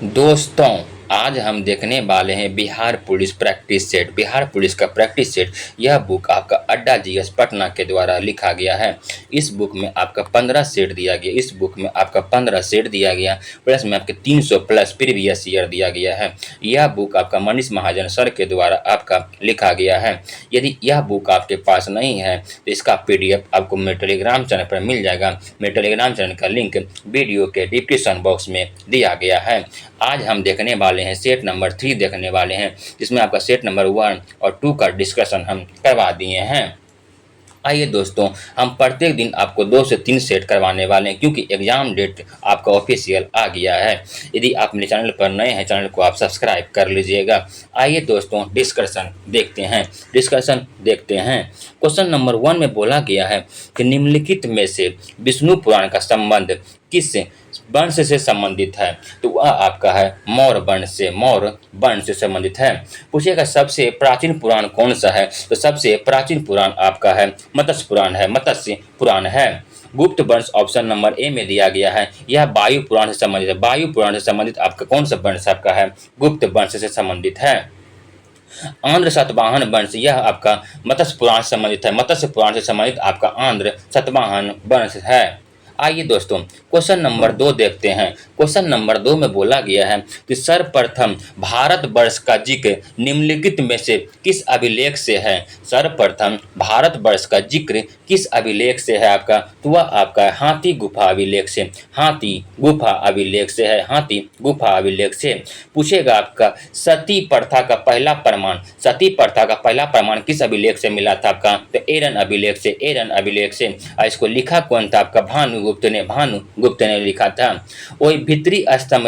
दोस्तों, आज हम देखने वाले हैं Bihar police practice set. Bihar police का प्रैक्टिस सेट, यह बुक आपका अड्डा जीएस पटना के द्वारा लिखा गया है। इस बुक में आपका 15 सेट दिया गया। इस बुक में आपका 15 सेट दिया गया, प्लस में आपके 300 प्लस प्रीवियस ईयर दिया गया है। यह बुक आपका मनीष महाजन सर के द्वारा आपका लिखा गया है। यदि यह बुक आपके पास नहीं है तो इसका पीडीएफ आपको मेरे टेलीग्राम चैनल पर मिल जाएगा। मेरे टेलीग्राम चैनल का लिंक वीडियो के डिस्क्रिप्शन बॉक्स में दिया गया है। आज हम देखने वाले हैं सेट नंबर 3 देखने वाले हैं, जिसमें आपका सेट नंबर 1 और 2 का डिस्कशन हम करवा दिए हैं। आइए दोस्तों, हम प्रत्येक दिन आपको 2 से 3 सेट करवाने वाले हैं, क्योंकि एग्जाम डेट आपका ऑफिशियल आ गया है। यदि आप मेरे चैनल पर नए हैं, चैनल को आप सब्सक्राइब कर लीजिएगा। आइए दोस्तों, डिस्कशन देखते हैं। क्वेश्चन नंबर 1 में बोला गया है कि निम्नलिखित में से विष्णु पुराण का संबंध किस वंश से संबंधित है? तो वह आपका है मौर्य वंश से संबंधित है। पूछिएगा सबसे प्राचीन पुराण कौन सा है? तो सबसे प्राचीन पुराण आपका है मत्स्य पुराण है। गुप्त वंश ऑप्शन नंबर ए में दिया गया है। यह वायु पुराण से संबंधित है। वायु पुराण से संबंधित आपका कौन सा वंश आपका है? गुप्त वंश से संबंधित है। आंध्र सातवाहन वंश, यह आपका मत्स्य पुराण से संबंधित है। मत्स्य पुराण से संबंधित आपका आंध्र सातवाहन वंश है। आइए दोस्तों, क्वेश्चन नंबर 2 देखते हैं। क्वेश्चन नंबर 2 में बोला गया है कि सर्वप्रथम भारतवर्ष का जिक्र निम्नलिखित में से किस अभिलेख से है? सर्वप्रथम भारतवर्ष का जिक्र किस अभिलेख से है आपका? तो वह आपका हाथी गुफा अभिलेख से। हाथी गुफा अभिलेख से। पूछेगा आपका सती प्रथा का पहला प्रमाण किस अभिलेख से मिला था आपका? तो एरन अभिलेख से। और इसको लिखा कौन था आपका? भानुगुप्त ने लिखा था। वही भीतरी स्तंभ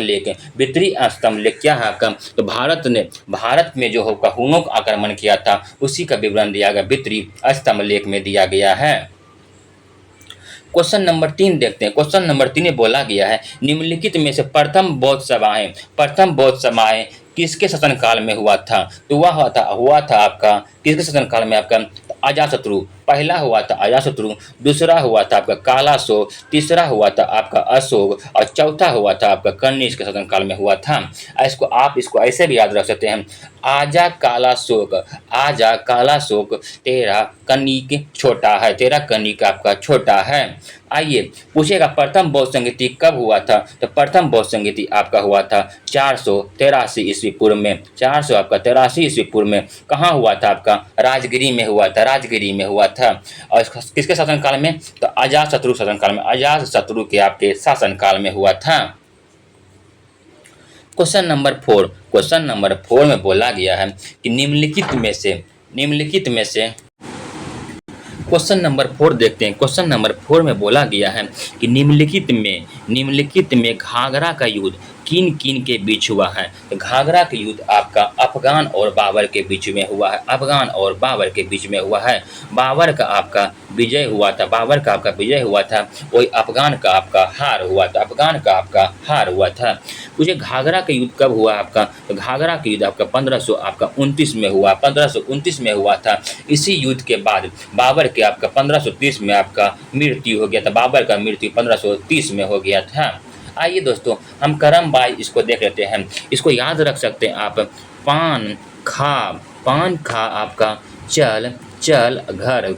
लेख क्या है आपका? तो भारत में जो होगा हुनों का आक्रमण किया था, उसी का विवरण दिया गया भीतरी स्तंभ लेख में दिया गया है। क्वेश्चन नंबर 3 देखते हैं। क्वेश्चन नंबर 3 में बोला गया है निम्नलिखित में से प्रथम बौद्ध सभाएं किसके शासनकाल में हुआ था? तो वह हुआ था आपका किसके शासनकाल में आपका? अजातशत्रु। पहला हुआ था अजातशत्रु, दूसरा हुआ था आपका कालाशोक, तीसरा हुआ था आपका अशोक और चौथा हुआ था आपका कनिष्क के शासनकाल में हुआ था। इसको ऐसे भी याद रख सकते हैं, आजा कालाशोक तेरा कनिक आपका छोटा है। आइए पूछेगा प्रथम बौद्ध संगीति कब हुआ था? तो प्रथम बौद्ध संगीति आपका हुआ था 483 ईस्वी पूर्व में। 483 ईस्वी पूर्व में कहाँ हुआ था आपका? राजगिरी में हुआ था। और किसके शासनकाल में? तो अजातशत्रु के आपके शासनकाल में हुआ था। क्वेश्चन नंबर 4 में बोला गया है कि निम्नलिखित में से क्वेश्चन नंबर 4 देखते हैं। क्वेश्चन नंबर 4 में बोला गया है कि निम्नलिखित में घाघरा का युद्ध किन के बीच हुआ है? तो घाघरा का युद्ध आपका अफगान और बाबर के बीच में हुआ है। बाबर का आपका विजय हुआ था। वही अफगान का आपका हार हुआ था। मुझे घाघरा का युद्ध कब हुआ आपका? तो घाघरा का युद्ध आपका 1529 में हुआ था। इसी युद्ध के बाद बाबर के आपका 1530 में आपका मृत्यु हो गया था। बाबर का मृत्यु 1530 में हो गया था। आइए दोस्तों, हम क्रम बाय इसको देख लेते हैं। इसको याद रख सकते हैं आप। पान खा आपका चल घर।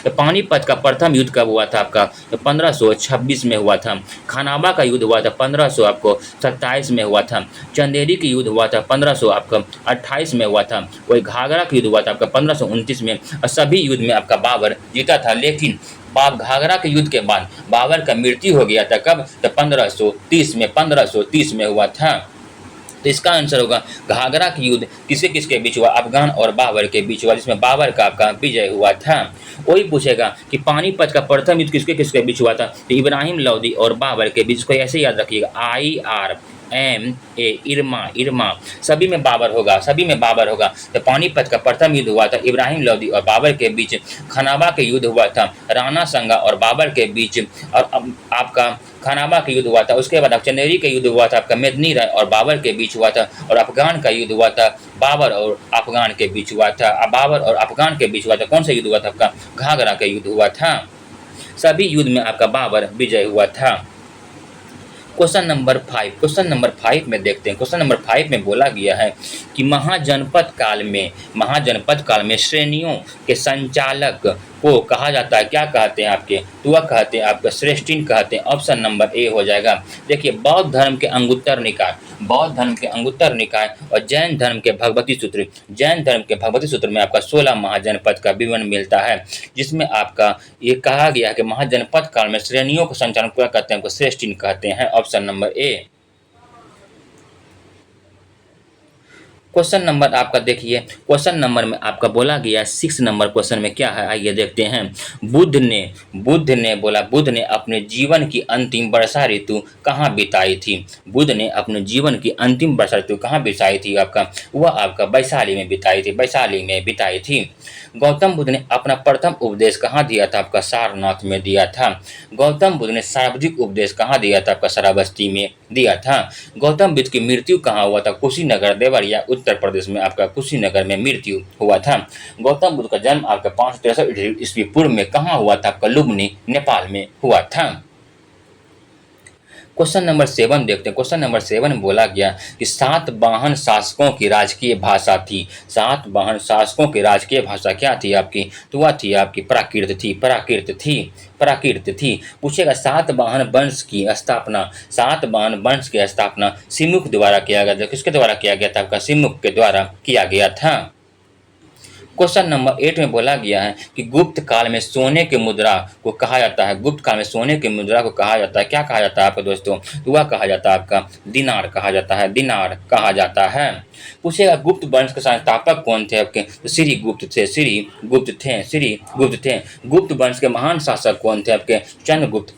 तो पानीपत का प्रथम युद्ध कब हुआ था आपका? तो 1526 में हुआ था। खानाबा का युद्ध हुआ था 1527 में हुआ था। चंदेरी का युद्ध हुआ था 1528 में हुआ था। वही घाघरा का युद्ध हुआ था आपका 1529 में। और सभी युद्ध में आपका बाबर जीता था, लेकिन घाघरा के युद्ध के बाद बाबर का मृत्यु हो गया था। कब? तो 1530 में हुआ था। तो इसका आंसर होगा घाघरा की युद्ध किसके बीच हुआ? अफगान और बाबर के बीच हुआ, जिसमें बाबर का आपका विजय हुआ था। वही पूछेगा कि पानीपत का प्रथम युद्ध किसके बीच हुआ था? तो इब्राहिम लोदी और बाबर के बीच। को ऐसे याद रखिएगा, IRMA इरमा सभी में बाबर होगा। तो पानीपत का प्रथम युद्ध हुआ था इब्राहिम लोदी और बाबर के बीच। खनाबा के युद्ध हुआ था राणा संगा और बाबर के बीच, और आपका खानाबा का युद्ध हुआ था। उसके बाद चंदेरी का युद्ध हुआ था आपका मेदिनी राय और बाबर के बीच हुआ था। और अफगान का युद्ध हुआ था बाबर और अफगान के बीच हुआ था। कौन सा युद्ध हुआ था आपका? घाघरा का युद्ध हुआ था। सभी युद्ध में आपका बाबर विजय हुआ था। क्वेश्चन नंबर 5 में देखते हैं। क्वेश्चन नंबर 5 में बोला गया है कि महाजनपद काल में श्रेणियों के संचालक को कहा जाता है, क्या कहते हैं आपके? तो वह कहते हैं आपका श्रेष्ठीन कहते हैं। ऑप्शन नंबर ए हो जाएगा। देखिए, बौद्ध धर्म के अंगुत्तर निकाय और जैन धर्म के भगवती सूत्र में आपका 16 महाजनपद का विवरण मिलता है, जिसमें आपका ये कहा गया है कि महाजनपद काल में श्रेणियों को संचालन क्या कहते हैं? श्रेष्ठीन कहते हैं। Option number A. Question number आपका देखिए, क्वेश्चन नंबर में आपका बोला गया 6 नंबर क्वेश्चन में क्या है, आइए देखते हैं। बुद्ध ने अपने जीवन की अंतिम वर्षा ऋतु कहाँ बिताई थी? बुद्ध ने अपने जीवन की अंतिम वर्षा ऋतु कहाँ बिताई थी? वह आपका वैशाली में बिताई थी। गौतम बुद्ध ने अपना प्रथम उपदेश कहाँ दिया था? आपका सारनाथ में दिया था। गौतम बुद्ध ने सर्वाधिक उपदेश कहाँ दिया था? आपका श्रावस्ती में दिया था। गौतम बुद्ध की मृत्यु कहाँ हुआ था? कुशीनगर, देवरिया, उत्तर प्रदेश में आपका कुशीनगर में मृत्यु हुआ था। गौतम बुद्ध का जन्म आपका 563 ईस्वी पूर्व में कहाँ हुआ था? आपका लुम्बिनी, नेपाल में हुआ था। क्वेश्चन नंबर 7 देखते हैं। क्वेश्चन नंबर 7 में बोला गया कि सातवाहन शासकों की राजकीय भाषा थी। सातवाहन शासकों की राजकीय भाषा क्या थी आपकी? तो वह थी आपकी प्राकृत थी। पूछेगा सातवाहन वंश की स्थापना सिमुक द्वारा किया गया था। किसके द्वारा किया गया था? आपका सिमुक के द्वारा किया गया था। क्वेश्चन नंबर 8 में बोला गया है कि गुप्त काल में सोने की मुद्रा को कहा जाता है। गुप्त काल में सोने की मुद्रा को कहा जाता है, क्या कहा जाता है आपके दोस्तों? तो वह कहा जाता है आपका दिनार कहा जाता है। पूछेगा गुप्त वंश के संस्थापक कौन थे आपके? तो श्री गुप्त थे। गुप्त वंश के महान शासक कौन थे आपके? चंद्रगुप्त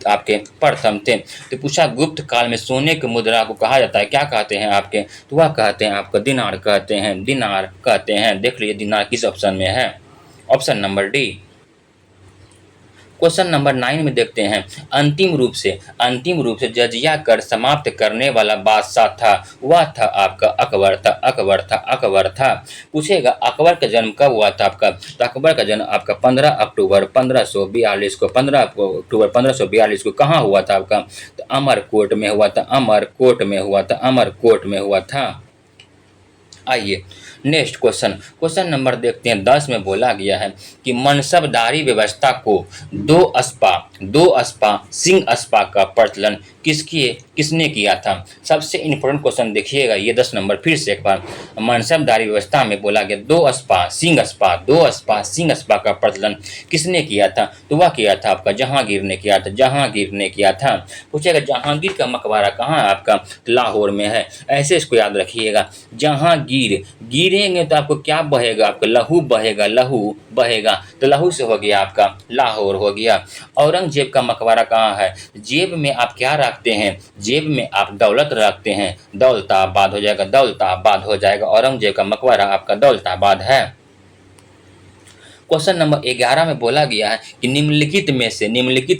आपके प्रथम थे। तो पूछा गुप्त काल में सोने की मुद्रा को कहा जाता है, क्या कहते हैं आपके? तो वह कहते हैं आपका दिनार कहते हैं। देख लीजिए दिनार किस ऑप्शन में है। Option number D. Question number 9 में देखते हैं। अंतिम रूप से जजिया कर समाप्त करने वाला बादशाह था, वह था आपका अकबर था। पूछेगा अकबर का जन्म कब हुआ था आपका? तो अकबर का जन्म आपका 15 अक्टूबर 1542 को कहाँ हुआ था आपका? तो अमरकोट में हुआ था। आइए नेक्स्ट क्वेश्चन नंबर देखते हैं। 10 में बोला गया है कि मनसबदारी व्यवस्था को दो अस्पा सिंह अस्पा का प्रचलन किसने किया था? सबसे इम्पोर्टेंट क्वेश्चन देखिएगा ये 10 नंबर फिर से एक बार। मनसबदारी व्यवस्था में बोला गया दो अस्पा सिंह अस्पा का प्रचलन किसने किया था? तो वह किया था आपका जहांगीर ने किया था। पूछेगा जहांगीर का मकबरा कहाँ है आपका? लाहौर में है। ऐसे इसको याद रखिएगा। जहांगीर गिरेंगे तो आपको क्या बहेगा? आपका लहू बहेगा। तो लहू से हो गया आपका लाहौर हो गया। औरंगजेब का मकबरा कहाँ है? जेब में आप क्या रखते हैं? जेब में आप दौलत रखते हैं, दौलताबाद हो जाएगा। औरंगजेब का मकबरा आपका दौलताबाद है। क्वेश्चन नंबर 11 में बोला गया है कि निम्नलिखित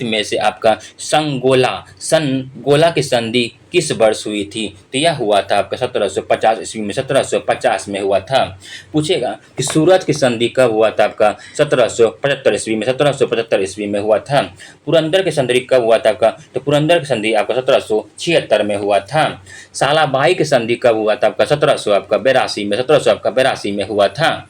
में से आपका संगोला की संधि किस वर्ष हुई थी? तो यह हुआ था आपका 1750 में हुआ था। पूछेगा कि सूरत की संधि कब हुआ था आपका? 1775 ईस्वी में हुआ था। पुरंदर की संधि कब हुआ था आपका? तो पुरंदर की संधि आपका 1776 में हुआ था। सालाबाई की संधि कब हुआ था आपका? 1782 में हुआ था।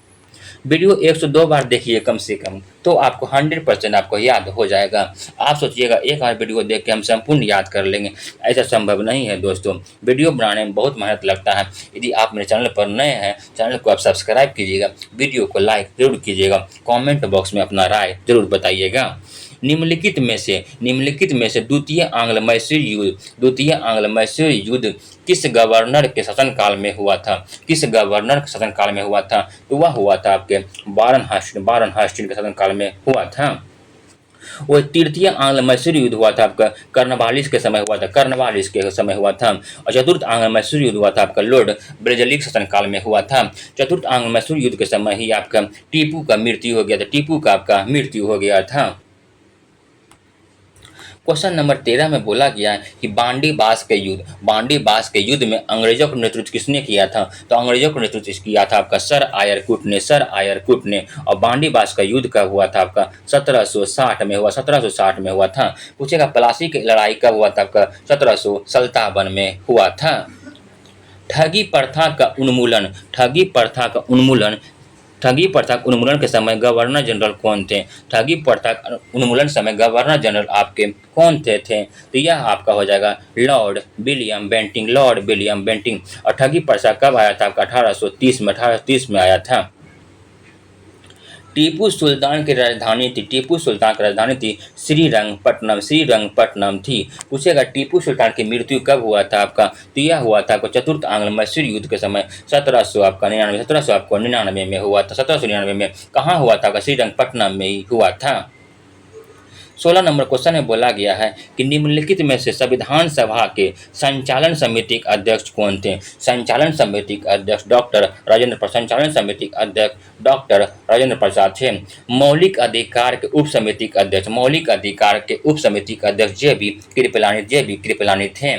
वीडियो 102 बार देखिए कम से कम, तो आपको 100% आपको याद हो जाएगा। आप सोचिएगा एक बार वीडियो देख के हम संपूर्ण याद कर लेंगे, ऐसा संभव नहीं है दोस्तों। वीडियो बनाने में बहुत मेहनत लगता है। यदि आप मेरे चैनल पर नए हैं, चैनल को आप सब्सक्राइब कीजिएगा, वीडियो को लाइक जरूर कीजिएगा, कमेंट बॉक्स में अपना राय जरूर बताइएगा। निम्नलिखित में से द्वितीय आंग्ल मैसूर युद्ध किस गवर्नर के शासनकाल में हुआ था? तो वह हुआ था आपके वारन हास्टिंग के शासनकाल में हुआ था। वो तृतीय आंग्ल मैसूर युद्ध हुआ था आपका कर्नवालिस के समय हुआ था। और चतुर्थ आंग्ल मैसूर युद्ध हुआ था आपका लॉर्ड ब्रेजली के शासनकाल में हुआ था। चतुर्थ आंग्ल मैसूर युद्ध के समय ही आपका टीपू का मृत्यु हो गया था। क्वेश्चन नंबर 13 में बोला गया है कि बांडी बास के युद्ध में अंग्रेजों का नेतृत्व किसने किया था? तो अंग्रेजों का नेतृत्व किया था आपका सर आयरकुट ने। और बांडी बास का युद्ध कब हुआ था? आपका 1760 में हुआ था। पूछेगा प्लासी की लड़ाई कब हुआ था? आपका 1757 में हुआ था। ठगी प्रथा का उन्मूलन ठगी प्रथा के उन्मूलन के समय गवर्नर जनरल कौन थे? ठगी प्रथा उन्मूलन समय गवर्नर जनरल आपके कौन थे? तो यह आपका हो जाएगा लॉर्ड विलियम बेंटिंग। और ठगी प्रथा कब आया था? आपका 1830 में आया था। टीपू सुल्तान की राजधानी थी श्रीरंगपट्टनम थी। पूछेगा टीपू सुल्तान की मृत्यु कब हुआ था? आपका तो यह हुआ था आपको चतुर्थ आंग्ल मैसूर युद्ध के समय 1799 में हुआ था। 1799 में कहाँ हुआ था? आपका श्रीरंगपट्टनम में ही हुआ था। 16 नंबर क्वेश्चन में बोला गया है कि निम्नलिखित में से संविधान सभा के संचालन समिति के अध्यक्ष कौन थे? संचालन समिति के अध्यक्ष डॉक्टर राजेंद्र प्रसाद थे। मौलिक अधिकार के उप समिति के अध्यक्ष जे बी कृपलानी थे।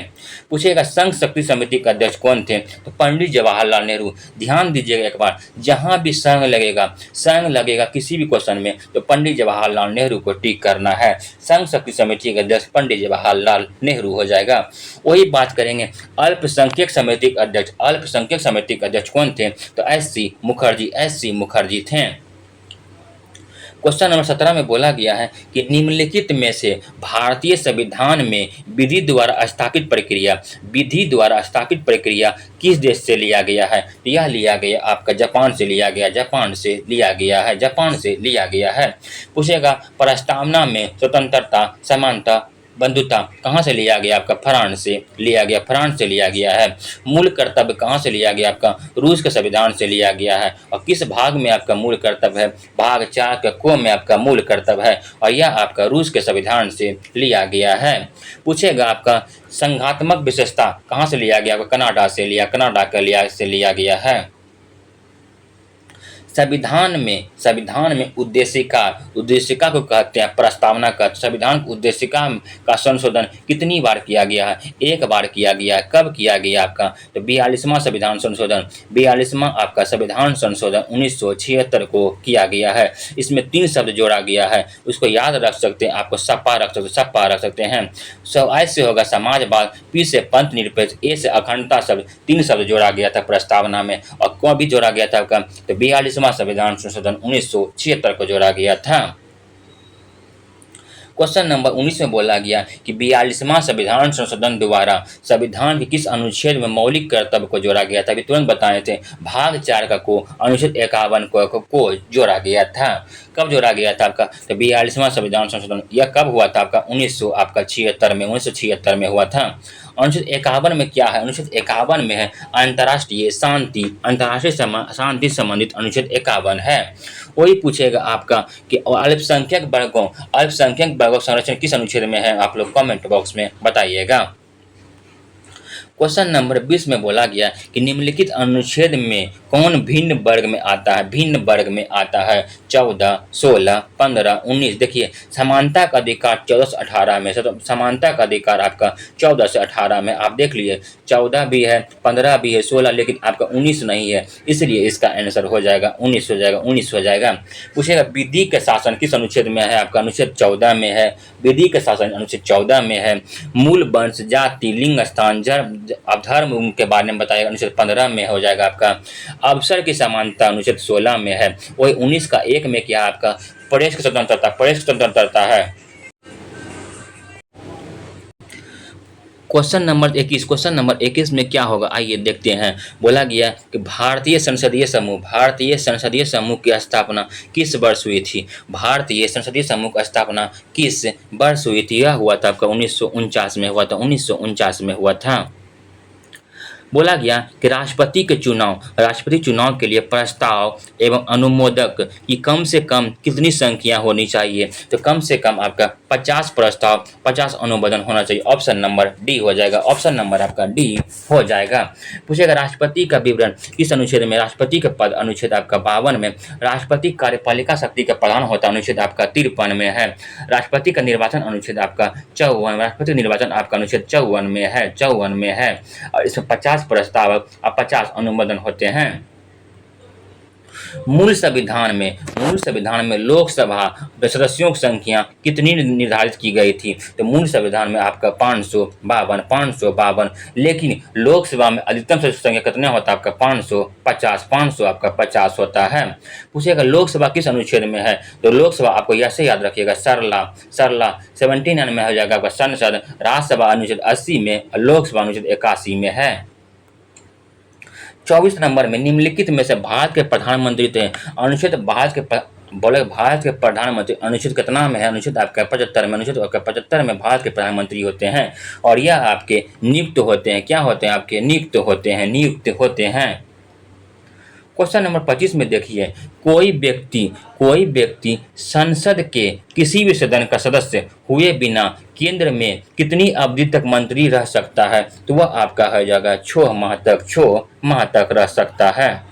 पूछेगा संघ शक्ति समिति के अध्यक्ष कौन थे? तो पंडित जवाहरलाल नेहरू। ध्यान दीजिएगा एक बार, जहां भी संघ लगेगा किसी भी क्वेश्चन में तो पंडित जवाहरलाल नेहरू को टिक करना है। संघ शक्ति समिति के अध्यक्ष पंडित जवाहरलाल नेहरू हो जाएगा। वही बात करेंगे अल्पसंख्यक समिति के अध्यक्ष कौन थे? तो एस.सी. मुखर्जी थे। क्वेश्चन नंबर 17 में बोला गया है कि निम्नलिखित में से भारतीय संविधान में विधि द्वारा स्थापित प्रक्रिया किस देश से लिया गया है? तो यह लिया गया आपका जापान से लिया गया है। पूछेगा प्रस्तावना में स्वतंत्रता, समानता, बंधुता कहाँ से लिया गया? आपका फ्रांस से लिया गया है। मूल कर्तव्य कहाँ से लिया गया? आपका रूस के संविधान से लिया गया है। और किस भाग में आपका मूल कर्तव्य है? भाग 4 के को में आपका मूल कर्तव्य है और यह आपका रूस के संविधान से लिया गया है। पूछेगा आपका संघात्मक विशेषता कहाँ से लिया गया? कनाडा से लिया गया है। संविधान में उद्देशिका को कहते हैं प्रस्तावना का। संविधान उद्देशिका का संशोधन कितनी बार किया गया है? एक बार किया गया है। कब किया गया आपका? तो 42वां संविधान संशोधन 1976 को किया गया है। इसमें 3 शब्द जोड़ा गया है, उसको याद रख सकते हैं, आपको सपा रख सकते हैं। ऐसे होगा समाजवाद, पी से पंथ निरपेक्ष, ए से अखंडता शब्द 3 शब्द जोड़ा गया था प्रस्तावना में। और कौन भी जोड़ा गया था आपका? तो 42वां संविधान संशोधन 1976 को जोड़ा गया था। क्वेश्चन नंबर 19 में बोला गया कि 42वां संविधान संशोधन द्वारा संविधान के किस अनुच्छेद में मौलिक कर्तव्य को जोड़ा गया था? अभी तुरंत बताए थे, भाग 4 का को अनुच्छेद 51 को जोड़ा गया था। कब जोड़ा गया था आपका? तो 42वां संविधान संशोधन यह कब हुआ था आपका? 1976 में हुआ था। अनुच्छेद 51 में क्या है? अनुच्छेद 51 में है अंतर्राष्ट्रीय शांति संबंधित अनुच्छेद 51 है। वही पूछेगा आपका कि अल्पसंख्यक वर्गों संरक्षण किस अनुच्छेद में है? आप लोग कमेंट बॉक्स में बताइएगा। क्वेश्चन नंबर 20 में बोला गया कि निम्नलिखित अनुच्छेद में कौन भिन्न वर्ग में आता है? 14, 16, 15, 19। देखिए समानता का अधिकार 14 से 18 में, समानता का अधिकार आपका 14 से 18 में आप देख लिए, 14 भी है, 15 भी है, 16, लेकिन आपका 19 नहीं है, इसलिए इसका आंसर हो जाएगा 19 हो जाएगा। पूछेगा विधि के शासन किस अनुच्छेद में है? आपका अनुच्छेद 14 में है। विधि के शासन अनुच्छेद 14 में है। मूल वंश, जाति, लिंग, स्थान, धर्म के बारे में बताएगा अनुच्छेद 15 में हो जाएगा आपका। अवसर की समानता अनुच्छेद 16 में है। वही 19 का 1 में क्या है आपका? प्रेस की स्वतंत्रता है। क्वेश्चन नंबर 21 में क्या होगा? आइए देखते हैं। बोला गया कि भारतीय संसदीय समूह की स्थापना किस वर्ष हुई थी? भारतीय संसदीय समूह की स्थापना किस वर्ष हुई थी? यह हुआ था आपका 1949 में हुआ था। बोला गया कि राष्ट्रपति चुनाव के लिए प्रस्ताव एवं अनुमोदक की कम से कम कितनी संख्या होनी चाहिए? तो कम से कम आपका 50 प्रस्ताव 50 अनुमोदन होना चाहिए। ऑप्शन नंबर डी हो जाएगा, ऑप्शन नंबर आपका डी हो जाएगा। पूछेगा राष्ट्रपति का विवरण किस अनुच्छेद में, राष्ट्रपति का पद अनुच्छेद आपका 52 में, राष्ट्रपति कार्यपालिका शक्ति का प्रधान होता है अनुच्छेद आपका 53 में है, राष्ट्रपति का निर्वाचन अनुच्छेद आपका 54, राष्ट्रपति निर्वाचन आपका अनुच्छेद 54 में है और इसमें 50 प्रस्ताव और 50 अनुमोदन होते हैं। मूल संविधान में लोकसभा सदस्यों की संख्या कितनी निर्धारित की गई थी, तो मूल संविधान में आपका 552, लेकिन लोकसभा में अधिकतम सदस्यों की संख्या कितना होता है आपका 550 आपका 50 होता है। पूछेगा लोकसभा किस अनुच्छेद में है, तो लोकसभा आपको ऐसे याद रखिएगा सरला 79 में हो जाएगा आपका संसद, राज्यसभा अनुच्छेद 80 में, लोकसभा अनुच्छेद 81 में है। 24 नंबर में निम्नलिखित में से भारत के प्रधानमंत्री थे, अनुच्छेद भारत के प्रधानमंत्री अनुच्छेद कितना में है, अनुच्छेद आपका 75 में, अनुच्छेद आपका 75 में भारत के प्रधानमंत्री होते हैं और यह आपके नियुक्त होते हैं। क्या होते हैं आपके? नियुक्त होते हैं। क्वेश्चन नंबर 25 में देखिए, कोई व्यक्ति संसद के किसी भी सदन का सदस्य हुए बिना केंद्र में कितनी अवधि तक मंत्री रह सकता है, तो वह आपका हो जाएगा 6 माह तक रह सकता है।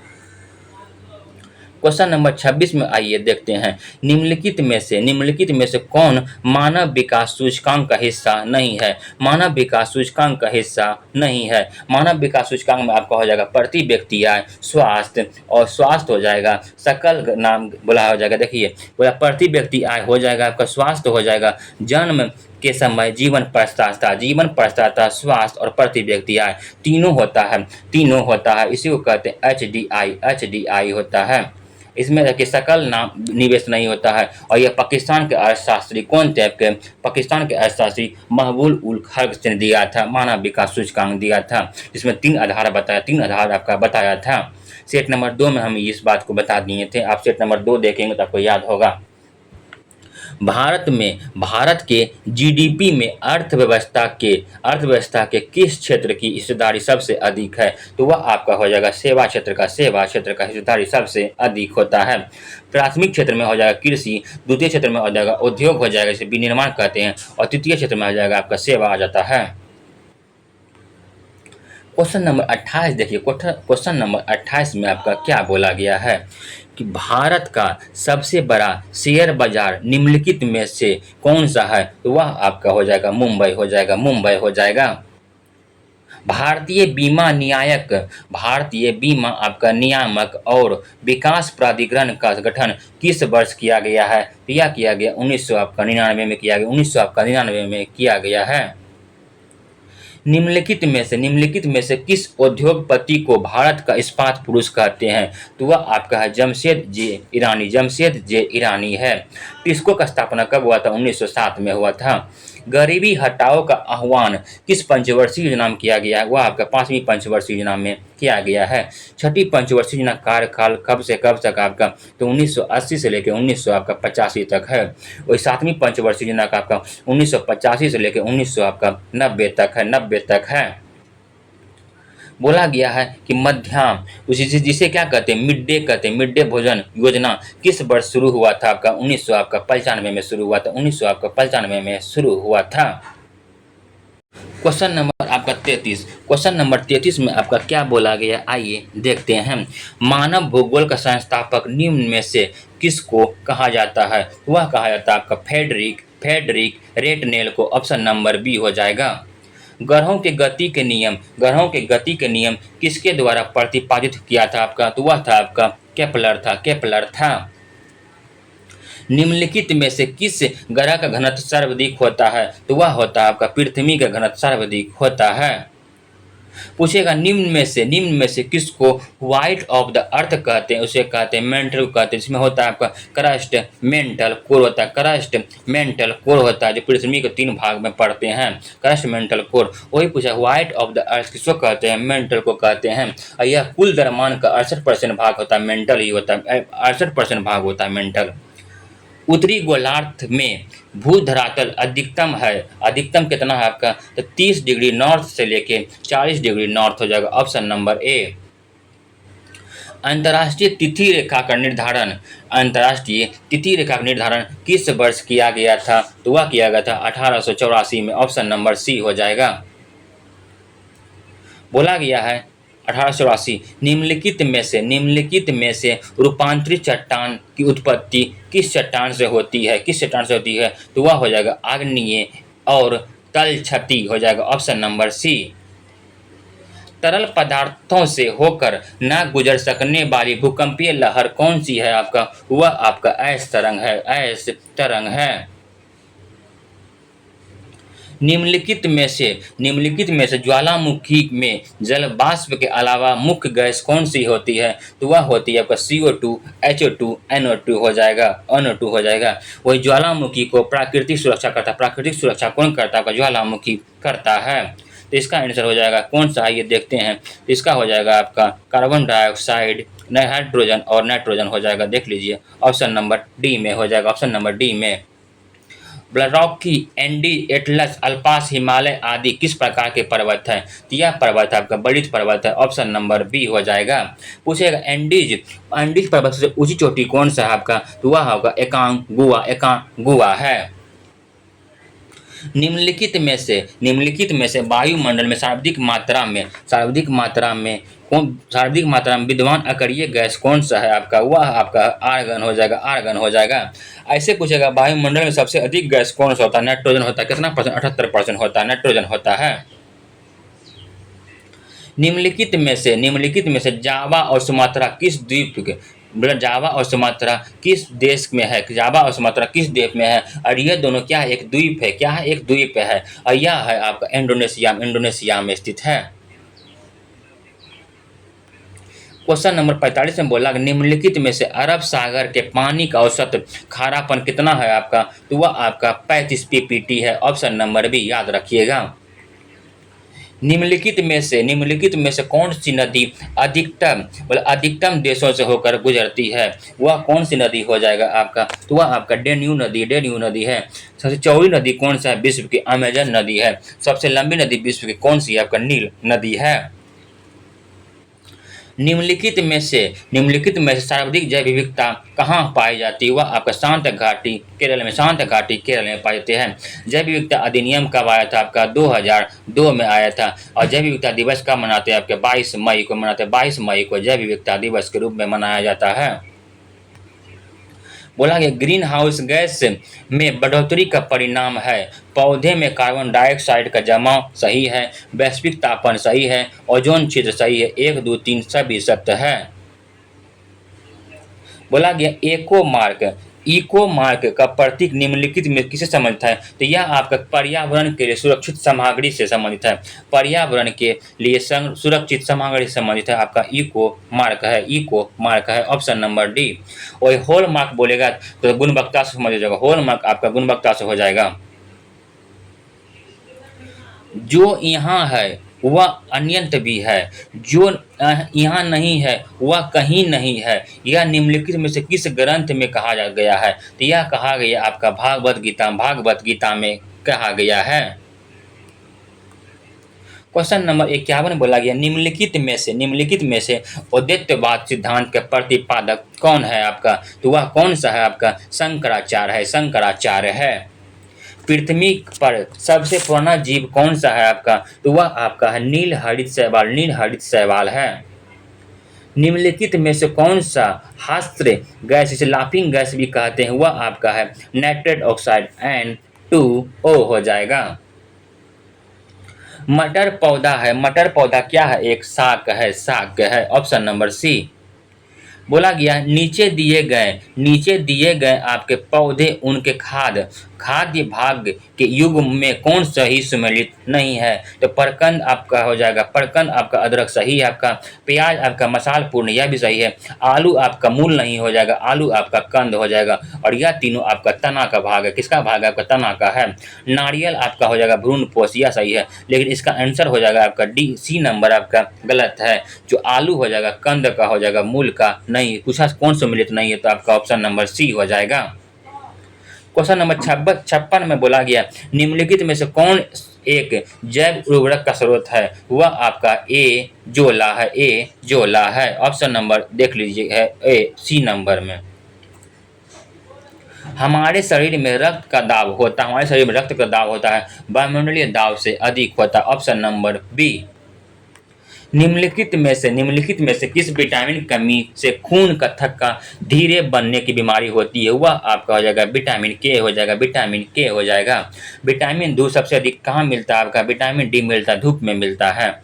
क्वेश्चन नंबर 26 में आइए देखते हैं, निम्नलिखित में से कौन मानव विकास सूचकांक का हिस्सा नहीं है? मानव विकास सूचकांक का हिस्सा नहीं है। मानव विकास सूचकांक में आपका हो जाएगा प्रति व्यक्ति आय, स्वास्थ्य, और स्वास्थ्य हो जाएगा सकल नाम बोला हो जाएगा। देखिए बोला प्रति व्यक्ति आय हो जाएगा आपका, स्वास्थ्य हो जाएगा, जन्म के समय जीवन प्रस्तावता, स्वास्थ्य और प्रति व्यक्ति आय तीनों होता है। इसी को कहते हैं HDI होता है। इसमें देखिए सकल नाम निवेश नहीं होता है। और यह पाकिस्तान के अर्थशास्त्री कौन थे आपके? पाकिस्तान के अर्थशास्त्री महबूब उल खल्क ने दिया था, मानव विकास सूचकांक दिया था, जिसमें 3 आधार आपका बताया था। सेट नंबर 2 में हम इस बात को बता दिए थे, आप सेट नंबर 2 देखेंगे तो आपको याद होगा। भारत के जीडीपी में अर्थव्यवस्था के किस क्षेत्र की हिस्सेदारी सबसे अधिक है, तो वह आपका हो जाएगा सेवा क्षेत्र का हिस्सेदारी सबसे अधिक होता है। प्राथमिक क्षेत्र में हो जाएगा कृषि, द्वितीय क्षेत्र में हो जाएगा उद्योग हो जाएगा, इसे विनिर्माण कहते हैं, और तृतीय क्षेत्र में हो जाएगा आपका सेवा आ जाता है। क्वेश्चन नंबर 28 देखिए, क्वेश्चन नंबर 28 में आपका क्या बोला गया है कि भारत का सबसे बड़ा शेयर बाजार निम्नलिखित में से कौन सा है, तो वह आपका हो जाएगा मुंबई हो जाएगा। भारतीय बीमा आपका नियामक और विकास प्राधिकरण का गठन किस वर्ष किया गया है, तो यह किया गया 1999 में किया गया है। निम्नलिखित में से किस उद्योगपति को भारत का इस्पात पुरुष कहते हैं, तो वह आपका है जमशेद जे ईरानी है। टिस्को का स्थापना कब हुआ था? 1907 में हुआ था। गरीबी हटाओ का आह्वान किस पंचवर्षीय योजना में किया गया है, वह आपका 5वीं पंचवर्षीय योजना में किया गया है। छठी पंचवर्षीय योजना कार्यकाल कब से कब तक आपका, तो 1980 से लेकर 1985 तक है। वही 7वीं पंचवर्षीय योजना का आपका 1985 से लेकर 1990 तक है। बोला गया है कि मध्याह्न जिसे क्या कहते हैं, मिड डे भोजन योजना किस वर्ष शुरू हुआ था आपका? 1995 में शुरू हुआ था, 1995 में शुरू हुआ था। क्वेश्चन नंबर 33 में आपका क्या बोला गया, आइए देखते हैं। मानव भूगोल का संस्थापक निम्न में से किसको कहा जाता है, वह कहा जाता है आपका फेडरिक रेटनेल को। ऑप्शन नंबर बी हो जाएगा। ग्रहों के गति के नियम किसके द्वारा प्रतिपादित किया था आपका, तो वह था आपका केपलर था। निम्नलिखित में से किस ग्रह का घनत्व सर्वाधिक होता है, तो वह होता है आपका पृथ्वी का घनत्व सर्वाधिक होता है। पूछेगा निम्न में से किसको व्हाइट ऑफ द अर्थ कहते हैं, उसे कहते हैं मेंटल कहते हैं, जिसमें होता है आपका क्रस्ट मेंटल कोर होता है, जो पृथ्वी को 3 भाग में पढ़ते हैं, क्रस्ट मेंटल कोर। वही पूछा व्हाइट ऑफ द अर्थ किसको कहते हैं, मेंटल को कहते हैं। और यह कुल द्रव्यमान का 68% भाग होता है, मेंटल ही होता है, 68% भाग होता है मेंटल। उत्तरी गोलार्ध में भू धरातल अधिकतम कितना है आपका, तो 30 डिग्री नॉर्थ से लेके 40 डिग्री नॉर्थ हो जाएगा। Option number A. अंतर्राष्ट्रीय तिथि रेखा का निर्धारण, अंतर्राष्ट्रीय तिथि रेखा का निर्धारण किस वर्ष किया गया था? तो वह किया गया था 1884 में। ऑप्शन नंबर सी हो जाएगा। बोला गया है 1884। निम्नलिखित में से रूपांतरित चट्टान की उत्पत्ति किस चट्टान से होती है? किस चट्टान से होती है? तो वह हो जाएगा आग्नेय और तलछटी हो जाएगा। Option number C. तरल पदार्थों से होकर न गुजर सकने वाली भूकंपीय लहर कौन सी है आपका? वह आपका ऐश तरंग है, ऐश तरंग है। निम्नलिखित में से ज्वालामुखी में जल वाष्प के अलावा मुख्य गैस कौन सी होती है? तो वह होती है आपका CO2, HO2, NO2 हो जाएगा, NO2 हो जाएगा। वही ज्वालामुखी को प्राकृतिक सुरक्षा करता है। प्राकृतिक सुरक्षा कौन करता है? आपका ज्वालामुखी करता है। तो इसका आंसर हो जाएगा कौन सा? ये देखते हैं। तो इसका हो जाएगा आपका कार्बन डाइऑक्साइड, हाइड्रोजन और नाइट्रोजन हो जाएगा। देख लीजिए ऑप्शन नंबर डी में हो जाएगा। ऑप्शन नंबर डी में। ब्लॉकी, एंडीज, एटलस, अल्पास, हिमालय आदि किस प्रकार के पर्वत हैं? तो यह पर्वत आपका बलित पर्वत है। ऑप्शन नंबर बी हो जाएगा। पूछेगा एंडीज, एंडीज पर्वत से ऊंची चोटी कौन सा है आपका? तो वह होगा एकांगुआ है। निम्नलिखित में से वायुमंडल में सर्वाधिक मात्रा में विद्यमान अकरिय गैस कौन सा है आपका? वह आपका आर्गन हो जाएगा, आर्गन हो जाएगा। ऐसे पूछेगा वायुमंडल में सबसे अधिक गैस कौन सा होता है? नाइट्रोजन होता है। कितना परसेंट? 78% होता है, नाइट्रोजन होता है। निम्नलिखित में से जावा और सुमात्रा किस द्वीप के जावा और सुमात्रा किस देश में है? जावा और सुमात्रा किस द्वीप में है? और ये दोनों क्या है? एक द्वीप है। क्या है? एक द्वीप है। और यह है आपका इंडोनेशिया में स्थित है। क्वेश्चन नंबर 45 में बोला निम्नलिखित में से अरब सागर के पानी का औसत खारापन कितना है आपका? तो वह आपका 35 ppt है। ऑप्शन नंबर बी याद रखिएगा। निम्नलिखित में से कौन सी नदी अधिकतम देशों से होकर गुजरती है? वह कौन सी नदी हो जाएगा आपका? तो वह आपका डेन्यू नदी है। सबसे चौड़ी नदी कौन सा है? विश्व की अमेजन नदी है। सबसे लंबी नदी विश्व की कौन सी है? आपका नील नदी है। निम्नलिखित में से सर्वाधिक जैव विविधता कहाँ पाई जाती है? वह आपका शांत घाटी केरल में पाए जाते हैं। जैव विविधता अधिनियम कब आया था आपका? 2002 में आया था। और जैव विविधता दिवस कब मनाते हैं? आपके 22 मई को मनाते हैं। 22 मई को जैव विविधता दिवस के रूप में मनाया जाता है। बोला गया ग्रीन हाउस गैस में बढ़ोतरी का परिणाम है पौधे में कार्बन डाइऑक्साइड का जमाव सही है, वैश्विक तापमान सही है, ओजोन छिद्र सही है। 1, 2, 3 सभी सत्य है। बोला गया इको मार्क का प्रतीक निम्नलिखित में किसे संबंधित है? तो यह आपका पर्यावरण के लिए सुरक्षित सामग्री से संबंधित है। पर्यावरण के लिए सुरक्षित सामग्री से संबंधित है। आपका इको मार्क है। Option number D. वही होल मार्क बोलेगा तो गुणवत्ता से समझ जाएगा। होल मार्क आपका गुणवत्ता से हो जाएगा। जो यहाँ है वह अनंत भी है, जो यहाँ नहीं है वह कहीं नहीं है। यह निम्नलिखित में से किस ग्रंथ में कहा गया है? तो यह कहा गया आपका भागवत गीता में कहा गया है। क्वेश्चन नंबर 51 बोला गया निम्नलिखित में से अद्वैतवाद सिद्धांत के प्रतिपादक कौन है आपका? तो वह कौन सा है आपका? शंकराचार्य है। पृथ्वी पर सबसे पुराना जीव कौन सा है आपका? तो वह आपका है नील हरित शैवाल है। निम्नलिखित में से कौन सा हास्य गैस जिसे लाफिंग गैस भी कहते हैं वह आपका है नाइट्रेट ऑक्साइड N2O हो जाएगा। मटर पौधा क्या है? एक शाक है। Option number C. बोला गया नीचे दिए गए आपके पौधे उनके खाद्य भाग के युग में कौन सही सम्मिलित नहीं है? तो परकंद आपका हो जाएगा। परकंद आपका अदरक सही है। आपका प्याज आपका मसाल पूर्ण यह भी सही है। आलू आपका मूल नहीं हो जाएगा। आलू आपका कंद हो जाएगा। और यह तीनों आपका तना का भाग है। किसका भाग है? आपका तना का है। नारियल आपका हो जाएगा भ्रूणपोष यह सही है। लेकिन इसका आंसर हो जाएगा आपका डी, सी नंबर आपका गलत है। जो आलू हो जाएगा कंद का हो जाएगा, मूल का नहीं। पूछा कौन सम्मिलित नहीं है? तो आपका ऑप्शन नंबर सी हो जाएगा। क्वेश्चन नंबर 56 में बोला गया निम्नलिखित में से कौन एक जैव उर्वरक का स्रोत है, वह आपका ए जोला है, ए जोला है। ऑप्शन नंबर देख लीजिए है ए, सी नंबर में। हमारे शरीर में रक्त का दाब होता है, हमारे शरीर में रक्त का दाब होता है वायुमंडलीय दाब से अधिक होता है। Option number B. निम्नलिखित में से किस विटामिन कमी से खून का थक्का धीरे बनने की बीमारी होती है? वह आपका हो जाएगा विटामिन के हो जाएगा, विटामिन के हो जाएगा। विटामिन डी सबसे अधिक कहाँ मिलता है? आपका विटामिन डी मिलता है, धूप में मिलता है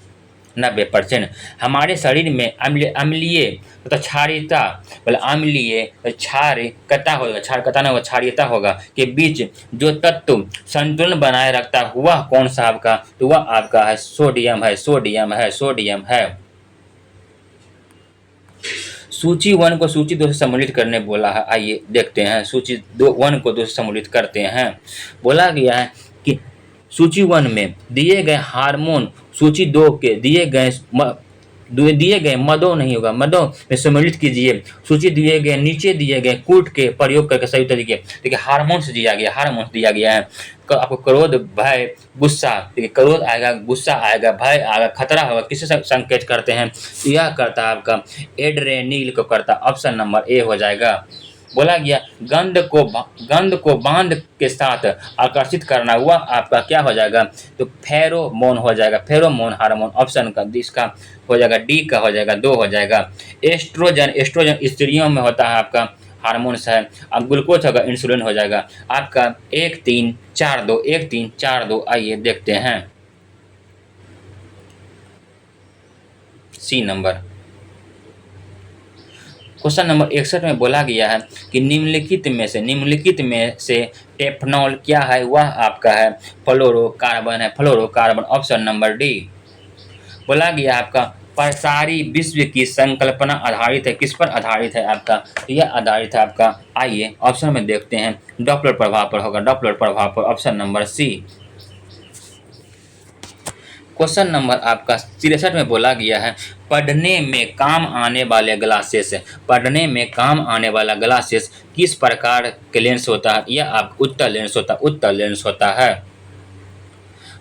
90%। हमारे शरीर में अम्लीय तो क्षारीयता, मतलब अम्लीय क्षारकता होगा, क्षारकता ना होगा, क्षारीयता होगा के बीच जो तत्व संतुलन बनाए रखता है वह कौन सा आपका? तो वह आपका है सोडियम है, सोडियम है, सोडियम है। सूची 1 को सूची 2 से सम्मिलित करने बोला है। आइए देखते हैं, सूची 1 को 2 से सम्मिलित करते हैं। बोला गया है कि सूची 1 में दिए गए हार्मोन सूची 2 के दिए गए मदों नहीं होगा, मदों में सम्मिलित कीजिए। सूची दिए गए नीचे दिए गए कूट के प्रयोग करके सही तरीके, देखिए हार्मोन्स दिया गया, हार्मोन्स दिया गया है। आपको क्रोध, भय, गुस्सा, देखिए क्रोध आएगा, गुस्सा आएगा, भय आएगा, खतरा होगा, किसे संकेत करते हैं? यह करता है आपका एड्रेनिल को करता। ऑप्शन नंबर ए हो जाएगा। बोला गया गंध को बांध के साथ आकर्षित करना, वह आपका क्या हो जाएगा? तो फेरोमोन हो जाएगा, फेरोमोन हार्मोन। ऑप्शन का इसका हो जाएगा डी का हो जाएगा, 2 हो जाएगा। एस्ट्रोजन स्त्रियों में होता है आपका हार्मोन्स है। अब ग्लूकोज होगा, इंसुलिन हो जाएगा आपका 1 3 4 2, 1 3 4 2। आइए देखते हैं सी नंबर। क्वेश्चन नंबर 61 में बोला गया है कि निम्नलिखित में से टेफनॉल क्या है? वह आपका है फ्लोरोकार्बन है, फ्लोरोकार्बन। Option number D. बोला गया आपका प्रसारी विश्व की संकल्पना आधारित है, किस पर आधारित है आपका? तो यह आधारित है आपका, आइए ऑप्शन में देखते हैं, डॉपलर प्रभाव पर होगा, डॉपलर प्रभाव पर। Option number C. Question number आपका 63 में बोला गया है पढ़ने में काम आने वाले ग्लासेस, पढ़ने में काम आने वाला ग्लासेस किस प्रकार के लेंस होता है? यह आप उत्तल लेंस होता है, उत्तल लेंस होता है।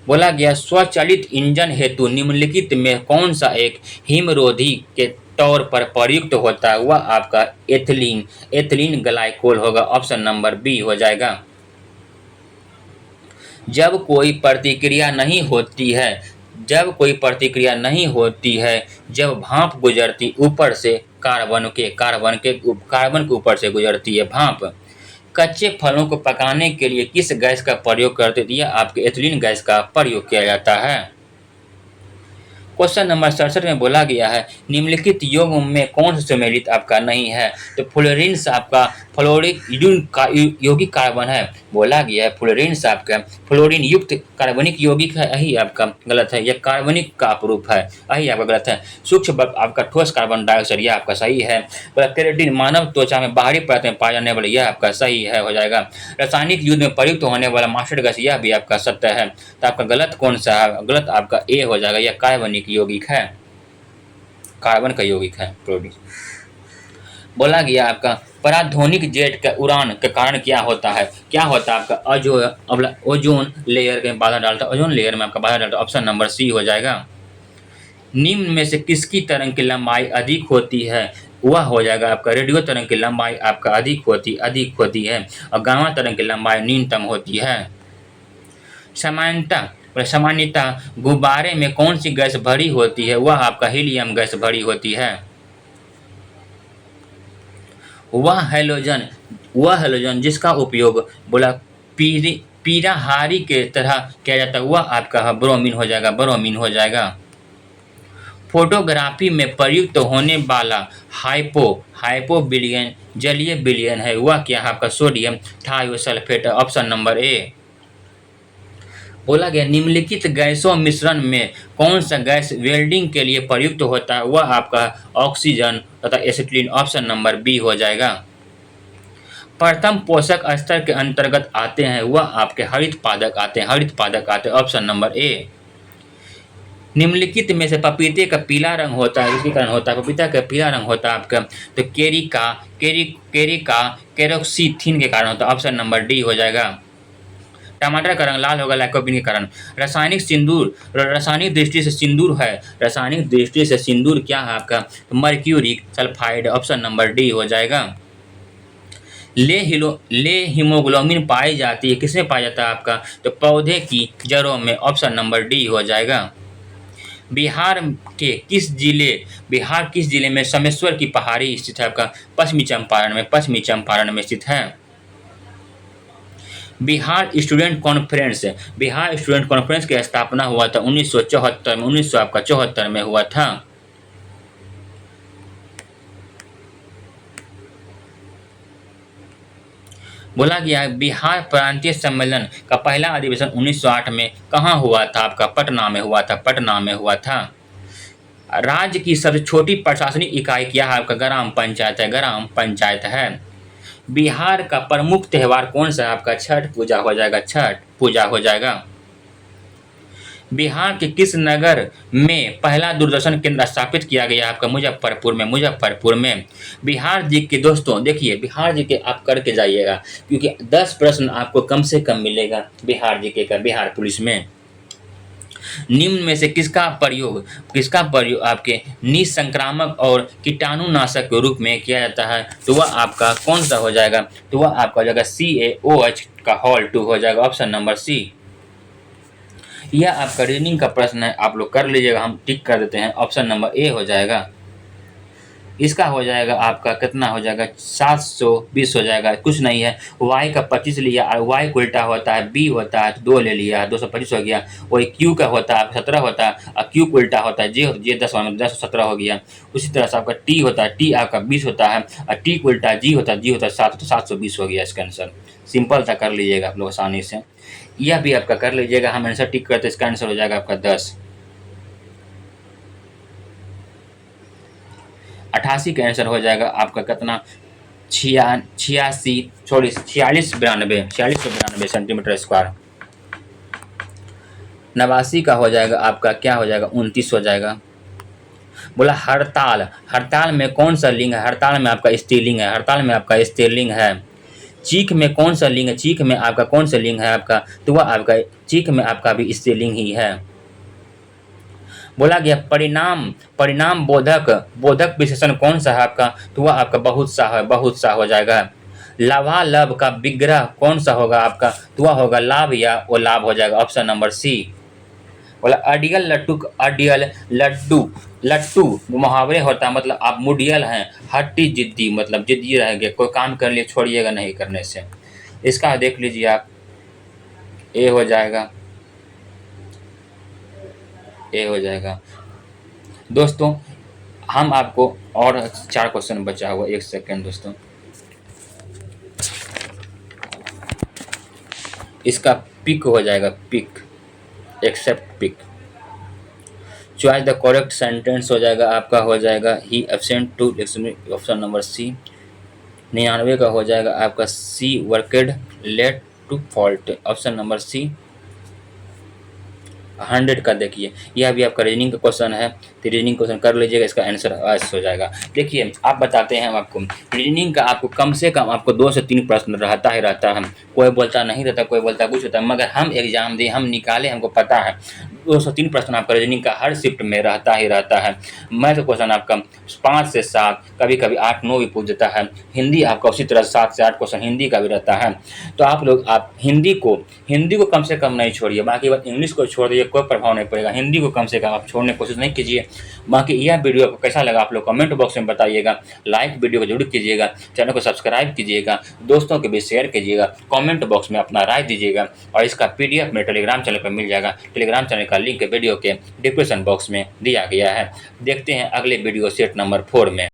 बोला गया स्वचालित इंजन हेतु निम्नलिखित में कौन सा एक हिमरोधी के तौर पर प्रयुक्त होता है? वह आपका एथिलीन ग्लाइकोल होगा। ऑप्शन नंबर बी हो जाएगा। जब कोई प्रतिक्रिया नहीं होती है, जब कोई प्रतिक्रिया नहीं होती है, जब भाप गुजरती ऊपर से कार्बन के ऊपर से गुजरती है भाप। कच्चे फलों को पकाने के लिए किस गैस का प्रयोग करते हैं? आपके एथिलीन गैस का प्रयोग किया जाता है। क्वेश्चन नंबर 67 में बोला गया है निम्नलिखित यौगिक में कौन सा सम्मिलित आपका नहीं है? तो फ्लोरीन्स आपका फ्लोरिक यौगिक कार्बन है। बोला गया है फ्लोरीन्स आपका फ्लोरीन युक्त कार्बनिक यौगिक है, यही आपका गलत है, यह कार्बनिक का अपरूप है, यही आपका गलत है। सूक्ष्म आपका ठोस कार्बन डाइऑक्साइड, यह आपका सही है। केराटिन मानव त्वचा में बाहरी परत में पाया जाने वाला, यह आपका सही है, हो जाएगा। रासायनिक युद्ध में प्रयुक्त होने वाला मास्टर गैस, यह भी आपका सत्य है। तो आपका गलत कौन सा है? गलत आपका ए हो जाएगा, यह कार्बनिक यौगिक है, कार्बन का यौगिक है प्रोडीन। बोला गया आपका पराध्वनिक जेट का उड़ान के कारण क्या होता है? क्या होता है आपका ओजोन लेयर में बाधा डालता है, ओजोन लेयर में आपका बाधा डालता है। ऑप्शन नंबर सी हो जाएगा। निम्न में से किसकी तरंग की लंबाई अधिक होती है? वह हो जाएगा आपका रेडियो तरंग की लंबाई आपका अधिक होती है और गामा तरंग की लंबाई न्यूनतम होती है। सामान्यतः गुब्बारे में कौन सी गैस भरी होती है? वह आपका हीलियम गैस भरी होती है। वह हैलोजन जिसका उपयोग बोला पीराहारी के तरह किया जाता है, वह आपका ब्रोमीन हो जाएगा, ब्रोमीन हो जाएगा। फोटोग्राफी में प्रयुक्त होने वाला हाइपोविलियन जलीय विलयन है, वह क्या है आपका? Sodium thiosulphate. Option number A. बोला गया निम्नलिखित गैसों मिश्रण में कौन सा गैस वेल्डिंग के लिए प्रयुक्त होता है? वह आपका ऑक्सीजन तथा एसिटिलीन। ऑप्शन नंबर बी हो जाएगा। प्रथम पोषक स्तर के अंतर्गत आते हैं, वह आपके हरित पादक आते हैं। Option number A. निम्नलिखित में से पपीते का पीला रंग होता है, इसके कारण होता है, पपीता का पीला रंग होता है आपका, तो केरिका केरोक्सीथिन के कारण होता है। ऑप्शन नंबर डी हो जाएगा। टमाटर का रंग लाल होगा लाइकोपीन के कारण। रासायनिक सिंदूर, रासायनिक दृष्टि से सिंदूर है, रासायनिक दृष्टि से सिंदूर क्या है आपका? Mercuric sulphide, option number D हो जाएगा। ले हीमोग्लोबिन पाई जाती है, किसमें पाया जाता है आपका? तो पौधे की जड़ों में, ऑप्शन नंबर डी हो जाएगा। बिहार बिहार किस जिले में समेश्वर की पहाड़ी स्थित है आपका? पश्चिमी चंपारण में स्थित है। बिहार स्टूडेंट कॉन्फ्रेंस की स्थापना हुआ था 1974 में हुआ था। बोला गया बिहार प्रांतीय सम्मेलन का पहला अधिवेशन 1908 में कहाँ हुआ था आपका? पटना में हुआ था। राज्य की सबसे छोटी प्रशासनिक इकाई क्या है आपका? ग्राम पंचायत है। बिहार का प्रमुख त्योहार कौन सा है आपका? छठ पूजा हो जाएगा। बिहार के किस नगर में पहला दूरदर्शन केंद्र स्थापित किया गया आपका? मुजफ्फरपुर में। बिहार जी के दोस्तों देखिए, बिहार जी के आप करके जाइएगा, क्योंकि 10 प्रश्न आपको कम से कम मिलेगा बिहार जी के का बिहार पुलिस में। निम्न में से किसका प्रयोग आपके निसंक्रामक और कीटाणुनाशक के रूप में किया जाता है? तो वह आपका कौन सा हो जाएगा? तो वह आपका हो जाएगा CaOH का होल 2 हो जाएगा, ऑप्शन नंबर सी। यह आपका रीजनिंग का प्रश्न है, आप लोग कर लीजिएगा, हम टिक कर देते हैं, ऑप्शन नंबर ए हो जाएगा। इसका हो जाएगा आपका कितना हो जाएगा? 720 हो जाएगा, कुछ नहीं है। y का 25 लिया और y को उल्टा होता है b होता है, 2 ले लिया, 225 हो गया। वही q का होता है 17 होता है और q को उल्टा होता है j 10 17 हो गया। उसी तरह से आपका t होता है, t आपका 20 होता है और t को उल्टा g होता है 7, तो 720 हो गया इसका आंसर। सिंपल सा कर लीजिएगा आप लोग आसानी से, यह भी आपका कर लीजिएगा। हम आंसर टिक करते, इसका आंसर हो जाएगा आपका 10। 88 का आंसर हो जाएगा आपका कितना? 4692 सेंटीमीटर स्क्वायर। 89 का हो जाएगा आपका क्या हो जाएगा? 29 हो जाएगा। बोला हड़ताल में कौन सा लिंग है? हड़ताल में आपका स्त्रीलिंग है। चीख में कौन सा लिंग है? चीख में आपका कौन सा लिंग है आपका? तो वह आपका चीख में आपका भी स्त्रीलिंग ही है। बोला गया परिणाम बोधक विशेषण कौन सा है आपका? तो वह आपका बहुत सा हो जाएगा। लाभालाभ का विग्रह कौन सा होगा आपका? तो वह होगा लाभ या वो लाभ हो जाएगा, ऑप्शन नंबर सी। बोला अडियल लट्टू मुहावरे होता है, मतलब आप मुडियल हैं। हट्टी जिद्दी, मतलब जिद्दी रहेंगे, कोई काम कर लिए छोड़िएगा नहीं करने से। इसका देख लीजिए आप, ए हो जाएगा। दोस्तों हम आपको और 4 क्वेश्चन बचा हुआ, 1 सेकेंड दोस्तों। इसका पिक हो जाएगा, except pick. Choice the correct sentence हो जाएगा आपका, हो जाएगा ही absent to, option number C. 99 का हो जाएगा आपका C worked late to fault, option number C. 100 का देखिए, यह भी आपका रीजनिंग का क्वेश्चन है, तो रीजनिंग क्वेश्चन कर लीजिएगा, इसका आंसर एस हो जाएगा। देखिए आप बताते हैं हम आपको, रीजनिंग का आपको कम से कम आपको 2 से 3 प्रश्न रहता है। कोई बोलता नहीं रहता, कोई बोलता कुछ होता है, मगर हम एग्जाम दिए, हम निकाले, हमको पता है 2 से 3 प्रश्न आपका रीजनिंग का हर शिफ्ट में रहता है। मैथ क्वेश्चन आपका 5 से 7, कभी कभी 8-9 भी पूछ देता है। हिंदी आपका उसी तरह 7 से 8 क्वेश्चन हिंदी का भी रहता है। तो आप लोग हिंदी को कम से कम नहीं छोड़िए, बाकी बात इंग्लिश को छोड़ दीजिए, कोई प्रभाव नहीं पड़ेगा। हिंदी को कम से कम आप छोड़ने की कोशिश नहीं कीजिए। बाकी यह वीडियो आपको कैसा लगा आप लोग कमेंट बॉक्स में बताइएगा। लाइक वीडियो को जरूर कीजिएगा, चैनल को सब्सक्राइब कीजिएगा, दोस्तों के बीच शेयर कीजिएगा, कमेंट बॉक्स में अपना राय दीजिएगा। और इसका PDF मेरे टेलीग्राम चैनल पर मिल जाएगा। टेलीग्राम चैनल का लिंक वीडियो के डिस्क्रिप्शन बॉक्स में दिया गया है। देखते हैं अगले वीडियो सेट नंबर 4 में।